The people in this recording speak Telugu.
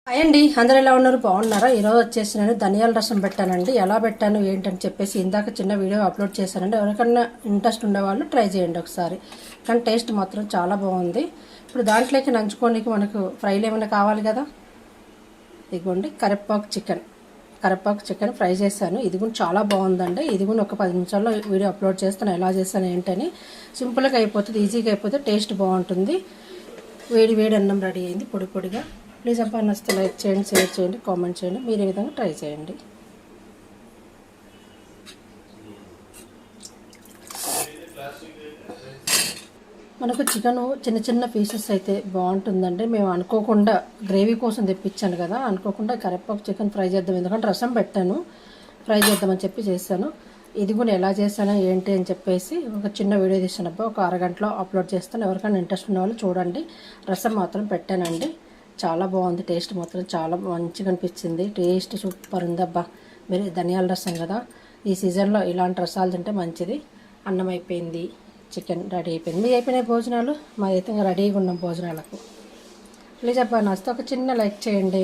హాయ్ అండి, అందరు ఎలా ఉన్నారు? బాగున్నారా? ఈరోజు వచ్చేసి నేను ధనియాల రసం పెట్టానండి. ఎలా పెట్టాను ఏంటని చెప్పేసి ఇందాక చిన్న వీడియో అప్లోడ్ చేశానండి. ఎవరికన్నా ఇంట్రెస్ట్ ఉండేవాళ్ళు ట్రై చేయండి ఒకసారి. కానీ టేస్ట్ మాత్రం చాలా బాగుంది. ఇప్పుడు దాంట్లోకి నంచుకోనికి మనకు ఫ్రైలు ఏమైనా కావాలి కదా. ఇదిగోండి కరివేపాకు చికెన్ ఫ్రై చేశాను. ఇది కూడా చాలా బాగుందండి. ఇది కూడా ఒక 10 నిమిషాల్లో వీడియో అప్లోడ్ చేస్తాను ఎలా చేస్తాను ఏంటని. సింపుల్గా అయిపోతుంది, ఈజీగా అయిపోతే టేస్ట్ బాగుంటుంది. వేడి వేడి అన్నం రెడీ అయింది పొడి పొడిగా. ప్లీజ్ అబ్బా నచ్చితే లైక్ చేయండి, షేర్ చేయండి, కామెంట్ చేయండి. మీరు ఈ విధంగా ట్రై చేయండి. మనకు చికెన్ చిన్న చిన్న పీసెస్ అయితే బాగుంటుందండి. మేము అనుకోకుండా గ్రేవీ కోసం తెప్పించాను కదా, అనుకోకుండా కరివేపాకు చికెన్ ఫ్రై చేద్దాం, ఎందుకంటే రసం పెట్టాను, ఫ్రై చేద్దామని చెప్పి చేశాను. ఇది కూడా ఎలా చేశాను ఏంటి అని చెప్పేసి ఒక చిన్న వీడియో తీసినప్పుడు ఒక అరగంటలో అప్లోడ్ చేస్తాను. ఎవరికైనా ఇంట్రెస్ట్ ఉన్న వాళ్ళు చూడండి. రసం మాత్రం పెట్టానండి. చాలా బాగుంది, టేస్ట్ మాత్రం చాలా మంచిగా అనిపించింది. టేస్ట్ సూపర్ ఉంది అబ్బా. మీరు ధనియాల రసం కదా, ఈ సీజన్లో ఇలాంటి రసాలు తింటే మంచిది. అన్నం అయిపోయింది, చికెన్ రెడీ అయిపోయింది. మీ అయిపోయినాయి భోజనాలు? మాదైతే రెడీగా ఉన్నాం భోజనాలకు. ప్లీజ్ అబ్బా నచ్చితే ఒక చిన్న లైక్ చేయండి.